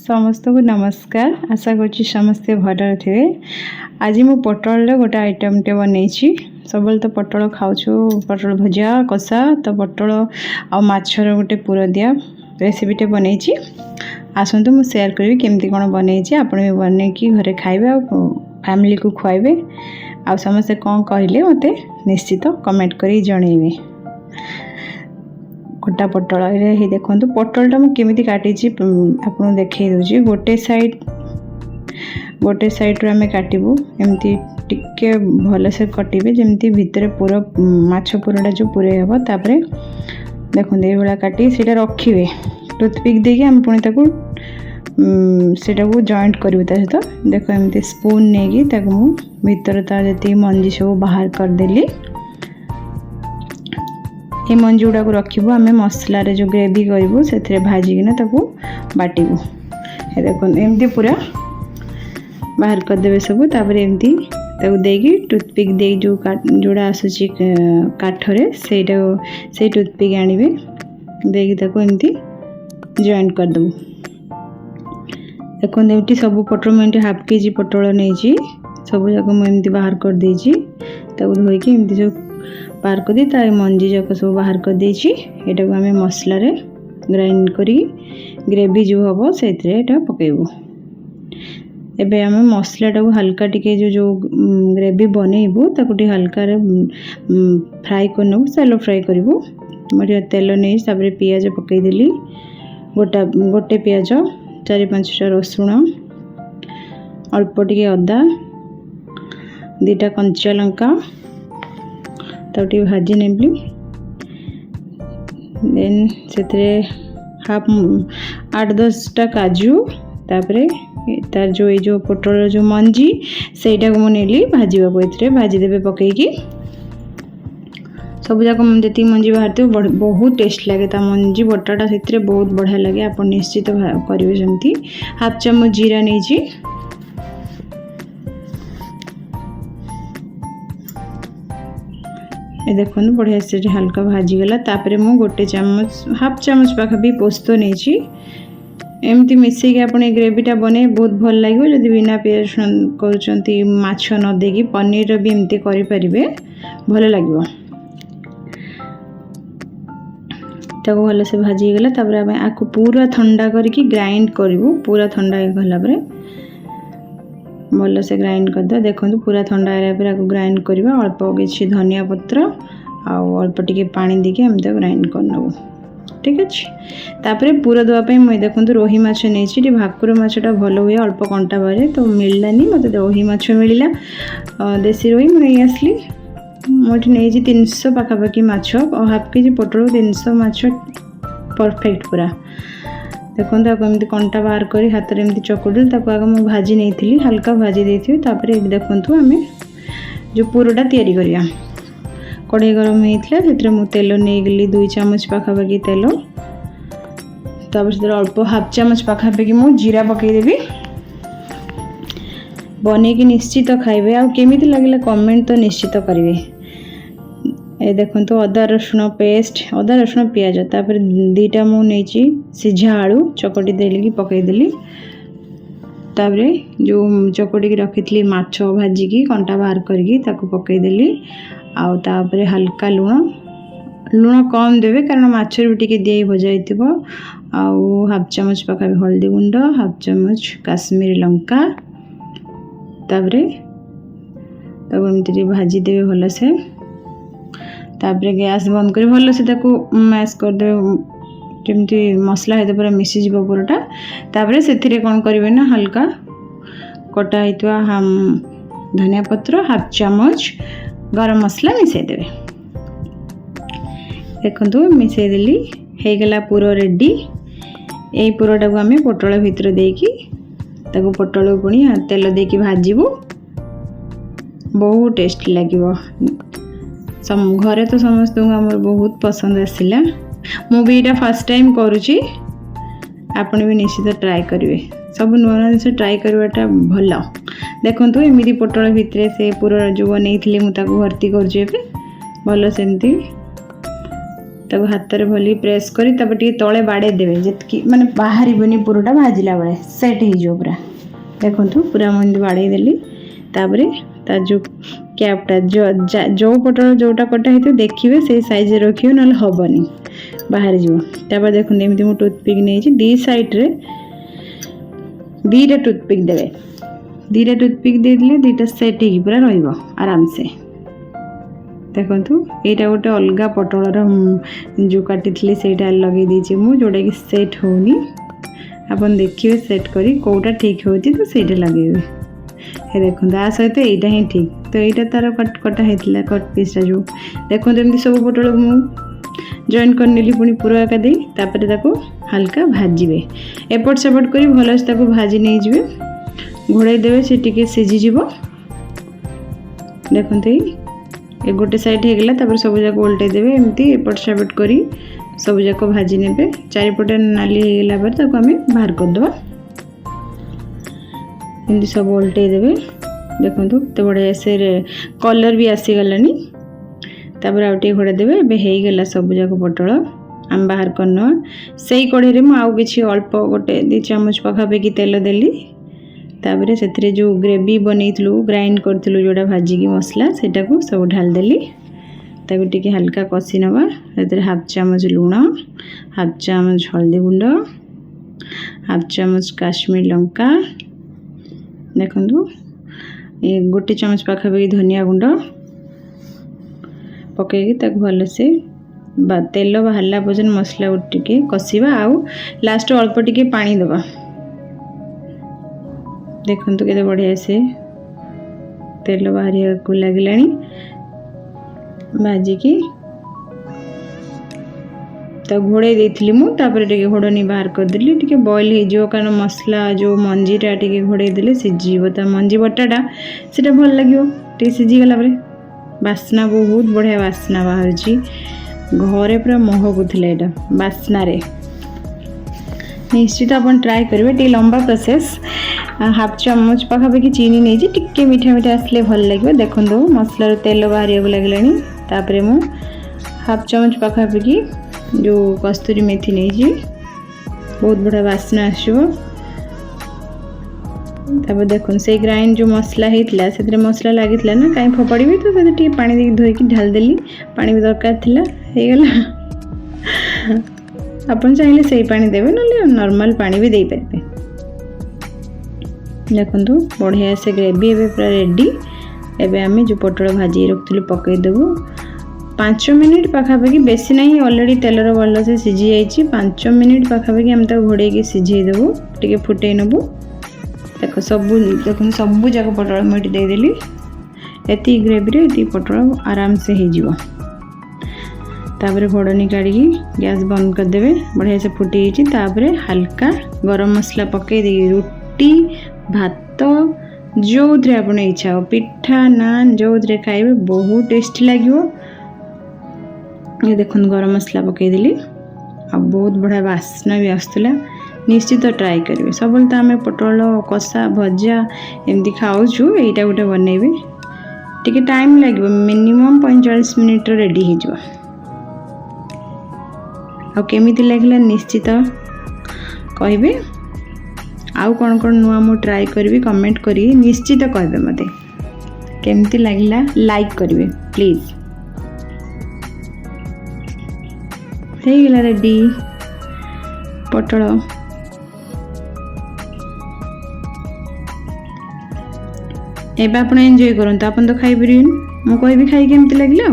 समस्त को नमस्कार। आशा करुँची समस्ते भल थे। आज मु पटल गोटे आइटम टे बनई सब तो पटल खाऊँ पटल भजा कषा तो पटल आ माछर गोटे पूर दिया रेसिपी टे बनई आसतु मु शेयर करी केमती कौन बनई आपण भी बन कि घरे खाइबे आ फैमिली को खुआइबे आ समस्ते कौन कहले मते निश्चित कमेंट करी जनइबे। गोटा पटल ये देखो पटलटा मुझे केमी काटी आपको देखे दूसरी गोटे साइड रू आम काटबू एमती टिके भल से कटे जमी भितर पूरा माछ पूराटा जो पूरे हम तापर देखो ये काटी से रखिए टूथपिक देके आम पुणी सेटा को जॉइंट करूँ सहित देख एमती स्पून नहीं भितर तार जी मंजी सब बाहर करदेली। ये मंजी गुड़ा को रखिबू आम मसला जो ग्रेवी करूँ से भाजिकिना बाटू ये देखो एमती पूरा बाहर करदे सब तापर एमती देकी टूथपिक दे जोड़ा आसूची काठरे से टूथपिक आनिबे देकी एमती जॉइंट करदेबू। देखो एमती सब पटल मुझे हाफ केजी पटल नहीं सब जाक मुझे बाहर कर देची धोईकी एमती जो बाहर कर दी तार मंजी जाक सब बाहर कर देची एटा को आम मसला रे ग्राइंड करी ग्रेवी जो हम से पकेबू। एबे आम मसलाटा को हल्का टिके जो ग्रेवी बनइबू ताकू हल्का फ्राई कर नबू सैलो फ्राई करूँ मैं तेल नहीं तापर पियाज पकईदेली गोटे पियाज 4-5टा रसुण अल्प टिके अदा 2टा कंचा लंका ताकू भाजी नेली देन से हाफ 8-10टा काजू तापर तार जो पटल जो मंजी सेटा को मुझे भाजवा को भाजीदेवे पकईकी सब जाक जी मंजी बाहर थे बहुत टेस्ट लगे मंजी बटाटा से बहुत बढ़िया लगे आप निश्चित करेंगे जमी हाफ चामच जीरा नहीं देखो बढ़िया से हल्का भाजीगला तापर मु गोटे चामच हाफ चामच पाखापी पोस्त नहीं एमती मिसेक आप ग्रेवीटा बने बहुत भल लगे जदि बिना पियाज कर माछ न देकी पनीर भी एमती करें भल लगे ताको भल से भाजीगला तापर आम आपको पूरा ठंडा करके ग्राइंड करूँ पूरा ठंडा होगा भल से ग्राइंड करदे देखो पूरा ठंडा है ग्राइंड करवा अल्प किसी धनिया पत्र अल्प टिके पानी देके आम ग्राइंड कर नबू ठीक अच्छे। तापर पूरा देवाई मुझे देखो रोही माछ नहीं भाकुर माछटा भल हुए अल्प कंटा बारे तो मिललानी मत रोही माछ मिलला देसी रोही मुझे नहीं आसली मुझे नहीं 300 पाखापाखि माछ और हाफ केजी पटल 300 माछ परफेक्ट पूरा देखो एमती कंटा बाहर कर हाथ में एमती चकुड़ी आगे मुझे भाजी नहीं थी हल्का भाजी देती तापर देखु आम जो पूरटा तैयारी करिया कड़े गरम होता है मुझे तेल नहीं गली 2 चामच पाखापाखि तेल तापर से अल्प हाफ चामच पाखापाखि मु जीरा पकईदेवी बनईकी निश्चित खाइबे आ केमिति लगे कमेंट तो निश्चित करेंगे। ये देखो अदा रसुण पेस्ट अदा रसुण पियाज तापर 2टा मु नहीं सिझा आलू चकटी देली पकईदेली तापर जो चकटी रखी माछ भाजिकी कंटा बाहर करके पकईदेली आउे हल्का लुण कम देवे कारण माछ भी टिके दिए भजा हो हाफ चामच पाखा हल्दी गुंड हाफ चामच काश्मीरी लंका तापर एमती भाजी देवे भल से तापर गैस बंद कर भल से मैश करदे जमी मसला है पूरा मिसीज पूराटा तापर से कौन करेंगे ना हल्का कटा होता धनिया पत्र हाफ चामच गरम मसला मिसईदेवे देखु मिसईदेली होगला पूरा रेडी यही पूराटा को आम पटल भितर देकी पटल पुणी तेल देकी भाजबू बहुत टेस्टी लगे घरे तो समस्त बहुत पसंद आसला मुझे यहाँ फर्स्ट टाइम करुँची आपण भी निश्चित ट्राए करेंगे सब नुआ जिन ट्राए करवाटा भल देखो एमती पटल भितर से पूरा जो नहीं मुझे भर्ती कर भल सेमती ताको हाथ रे भली प्रेस करी तापर टिके तळे बाडे देबे जेतकी माने बाहरिबनी पुरोटा भाजिला बेले सेट हे जो पूरा देखंतु पूरा मंदी बाडे देली तापर ता जो कैपटा जो पटल जोटा कटा हेतु देखिबे से साइज रे रखियो नल हबनी बाहर जीव तापर देखंतु एमती मु टूथपिक नै दी साइड रे दीटा टूथपिक देबे दीटा टूथपिक दे दिले दीटा सेट ही पूरा रहइबो आराम से देखंतु एटा गोटे अलगा पटलर जो काटी सेटा लगे दीची मु जोटा कि सेट होनी अपन देखिए सेट करी कोटा ठीक होती तो सेटा लगेबे हे देखो आ सहित एटा ही ठीक तो एटा तार कट कटा हेतला कट पीसटा जो देखो एमती सब पटल मु जॉइन कर नेली पुनी पूरा का दे तापर ताको हल्का भाजीबे एपट सेपट करी भलस ताको भाजी नै जिवे घोड़ाई देवे से टिके सिझी जीवो देखंते ए गोटे साइड हे गेला तापर सब जाक उल्टे देवे एमती एपट सेपट करी सब जाक भाजी नेबे चारिपटे नाली हे गेला पर ताको हमें बाहर कर दबा एमती सब उल्टे देवे देखंतु तो बड़े से कलर भी आसी गलानी तापर आउटे घोड़ा देवे एबे हेई गेला सब जाक पटल आम बाहर करनो सेई कढ़े रे मु आउ किछि अल्प गोटे 2 चम्मच पखा पे तेल देली तापर से जो ग्रेवी बनईलु ग्राइंड करथिलु जोड़ा भाजी की मसला सेटा को सब ढाल देली ताको टिके हल्का कसी नबा सेते हाफ चम्मच लूण हाफ चम्मच हल्दी गुंड हाफ चम्मच काश्मीर लंका देखंतु ए गोटे चम्मच पाखा पे धनिया गुंड पकईकी ताको भल से तेल बाहरला पर्यंत मसला टिके कसिबा आउ लास्ट अल्प टिके पानी दबा देखंतु केते बढ़िया से तेल बाहरिया को लागलानी भाजी की तो घोड़े देथिली मु तापर टिके घोड़नी बाहर कर दिली टिके बॉईल हे जो कारण मसला जो मंजीटा टिके घोड़े देले सिजीबो ता मंजी बट्टाटा सेटा भल लागियो टिके सिजी गला परे बास्ना बहुत बढ़िया बास्ना बाहर छी घरे पूरा महकुला एटा बास्ना रे निश्चित अपन ट्राई करेंगे टे लंबा प्रोसेस हाफ चम्मच पाखापाखि चीनी नहीं टिके मीठा मीठा आसले भल लगे देखो मसलार तेल बाहर लगे तापर मु हाफ चम्मच पाखापाखि जो कस्तूरी मेथी नहीं बहुत बढ़िया बास्ना आसो तापर देखो से ग्राइंड जो मसला होता से मसला लगी ना कहीं फोपाड़ी तो से पानी दे धोईकी ढाल देली पानी भी दरकार थिला हे गला अपन चाहिए सही पानी देवे ना नॉर्मल पानी भी दे पारे देखो बढ़िया से ग्रेवी एवं पूरा रेडी एवं आम जो पटल भाजी रखी पकईदेबू 5 मिनिट पाखापाखि बेसी नहीं ऑलरेडी तेलर भल से सीझी जाइए 5 मिनिट पाखापाखि आम घोड़े सीझेदेबू टे फुटे नबू देख सबू देखो सबू जाक पटल मुझे देदेली एति ग्रेवी ये पटल आराम से हो तापर घोड़नी काढ़ी गैस बंद करदे बढ़िया से फुटी तापर हल्का गरम मसला पकई दे रुटी भात जो आप इच्छा हो पिठा नान जो खाइबे बहुत टेस्टी लगे ये देखो गरम मसला पकईदेली आ बहुत बढ़िया बास्ना भी आसला निश्चित ट्राई करेंगे सब तो आम पटल कषा भजा एमती खाऊँ यहीटा गोटे बनइबे टिके टाइम लगे मिनिमम 45 मिनिट रेडी हो केमिति लागला निश्चित कहिबे आउ कौन कौन नुआ मु ट्राई करी कमेंट करी निश्चित कहबे मते केमिति लागला लाइक करिवे प्लीज हे गेला रेडी पटल एबे आपण एंजॉय करंत आपण तो खाइ परिन मु कहबी खाइ केमिति लागला।